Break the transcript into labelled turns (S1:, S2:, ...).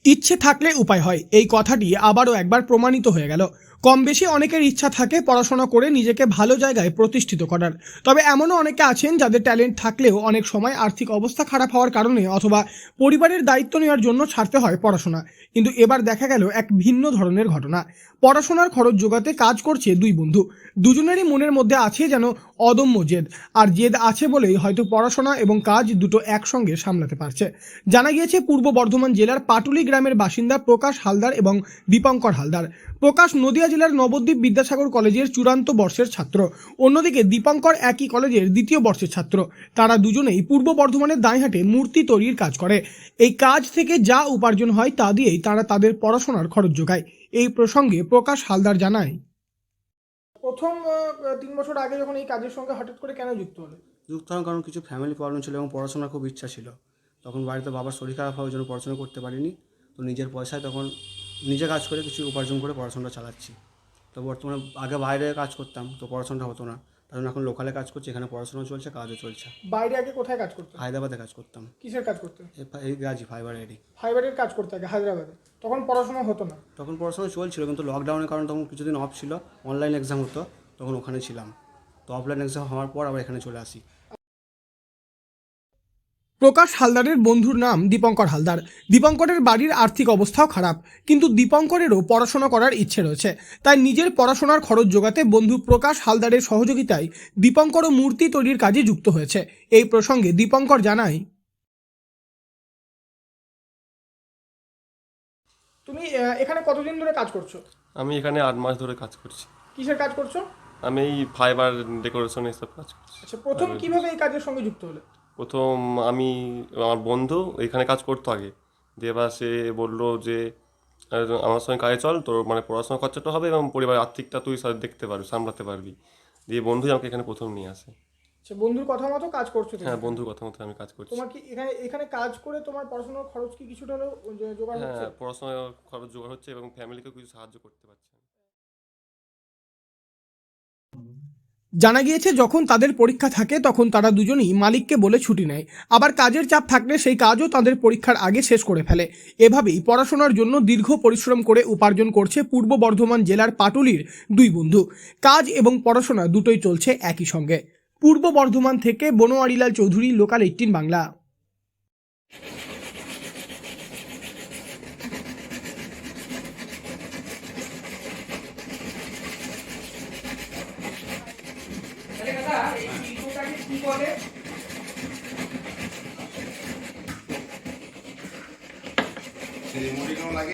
S1: ইচ্ছে থাকলে উপায় হয়, এই কথাটি আবারও একবার প্রমাণিত হয়ে গেল। কম বেশি অনেকের ইচ্ছা থাকে পড়াশোনা করে নিজেকে ভালো জায়গায় প্রতিষ্ঠিত করার। তবে এমনও অনেকে আছেন যাদের ট্যালেন্ট থাকলেও অনেক সময় আর্থিক অবস্থা খারাপ হওয়ার কারণে অথবা পরিবারের দায়িত্ব নেওয়ার জন্য ছাড়তে হয় পড়াশোনা। কিন্তু এবার দেখা গেল এক ভিন্ন ধরনের ঘটনা। পড়াশোনার খরচ জোগাতে কাজ করছে দুই বন্ধু। দুজনেরই মনের মধ্যে আছে যেন অদম্য জেদ, আর জেদ আছে বলেই হয়তো পড়াশোনা এবং কাজ দুটো একসঙ্গে সামলাতে পারছে। জানা গিয়েছে পূর্ব বর্ধমান জেলার পাটুলি গ্রামের বাসিন্দা প্রকাশ হালদার এবং দীপঙ্কর হালদার। প্রকাশ নদিয়া জেলার নবদ্বীপ বিদ্যাসাগর কলেজের চূড়ান্ত বর্ষের ছাত্র, অন্যদিকে দীপঙ্কর একই কলেজের দ্বিতীয় বর্ষের ছাত্র। তারা দুজনেই পূর্ব বর্ধমানের দাঁইহাটে মূর্তি তৈরির কাজ করে। এই কাজ থেকে যা উপার্জন হয় তা দিয়েই তারা তাদের পড়াশোনার খরচ যোগায়। এই প্রসঙ্গে প্রকাশ হালদার জানায়, প্রথম 3 বছর আগে যখন এই কাজের সঙ্গে হঠাৎ করে কেন যুক্ত হলো?
S2: যুক্ত হওয়ার কারণ কিছু ফ্যামিলি প্রবলেম ছিল এবং পড়াশোনার খুব ইচ্ছা ছিল। তখন বাড়িতে বাবার শরীর খারাপ হওয়ার জন্য পড়াশোনা করতে পারিনি। তো নিজের পয়সায় তখন নিজে কাজ করে কিছু উপার্জন করে পড়াশোনাটা চালাচ্ছি। তো বর্তমানে আগে বাইরে কাজ করতাম, তো পড়াশোনাটা হতো না। তার জন্য এখন লোকালে কাজ করছি, এখানে পড়াশোনাও চলছে, কাজও চলছে।
S1: বাইরে আগে কোথায় কাজ করতে?
S2: হায়দ্রাবাদে কাজ করতাম।
S1: কিসের কাজ করতে?
S2: এই গাজী ফাইবার এডি।
S1: ফাইবারের কাজ করতে আগে হায়দ্রাবাদে। তখন পড়াশোনা হতো না?
S2: তখন পড়াশোনা চলছিল, কিন্তু লকডাউনের কারণে তখন কিছুদিন অফ ছিল, অনলাইন এক্সাম হতো, তখন ওখানে ছিলাম। তো অফলাইন এক্সাম হওয়ার পর আবার এখানে চলে আসি।
S1: প্রকাশ হালদারের বন্ধুর নাম দীপঙ্কর হালদার। দীপঙ্করের বাড়ির আর্থিক অবস্থাও খারাপ, কিন্তু দীপঙ্করেরও পড়াশোনা করার ইচ্ছে রয়েছে। তাই নিজের পড়াশোনার খরচ জোগাতে বন্ধু প্রকাশ হালদারের সহযোগিতায় দীপঙ্করও মূর্তি তৈরির কাজে যুক্ত হয়েছে। এই প্রসঙ্গে দীপঙ্কর জানায়, তুমি এখানে কতদিন ধরে কাজ করছো?
S3: আমি এখানে 8 মাস ধরে কাজ করছি।
S1: কিসের কাজ করছো?
S3: আমি এই ফাইবার ডেকোরেশন এসব কাজ করছি।
S1: আচ্ছা, প্রথম কিভাবে এই কাজের সঙ্গে যুক্ত হলে?
S3: প্রথম আমি আমার বন্ধু এখানে কাজ করতো আগে, দিয়ে এবার সে বললো যে আমার সঙ্গে কাজে চল, তোর মানে পড়াশোনার খরচাটা হবে এবং পরিবারের আর্থিকটা তুই দেখতে পারবি, সামলাতে পারবি। দিয়ে বন্ধুই আমাকে এখানে প্রথম নিয়ে আসে।
S1: আচ্ছা, বন্ধুর কথা মতো কাজ করছো তুমি?
S3: হ্যাঁ, বন্ধুর কথা মতো আমি কাজ করছি।
S1: তোমার কি এখানে এখানে কাজ করে তোমার পড়াশোনার খরচ কি কিছুটা হলেও জোগাড় হচ্ছে?
S3: হ্যাঁ, পড়াশোনার খরচ জোগাড় হচ্ছে এবং ফ্যামিলিকেও কিছু সাহায্য করতে পারছি।
S1: জানা গিয়েছে যখন তাদের পরীক্ষা থাকে তখন তারা দুজনেই মালিককে বলে ছুটি নেয়, আবার কাজের চাপ থাকলে সেই কাজও তাদের পরীক্ষার আগে শেষ করে ফেলে। এভাবেই পড়াশোনার জন্য দীর্ঘ পরিশ্রম করে উপার্জন করছে পূর্ব বর্ধমান জেলার পাটুলির দুই বন্ধু। কাজ এবং পড়াশোনা দুটোই চলছে একই সঙ্গে। পূর্ব বর্ধমান থেকে বনোয়ারিলাল চৌধুরী, লোকাল 18 বাংলা।
S4: রিমোটিং লাগে।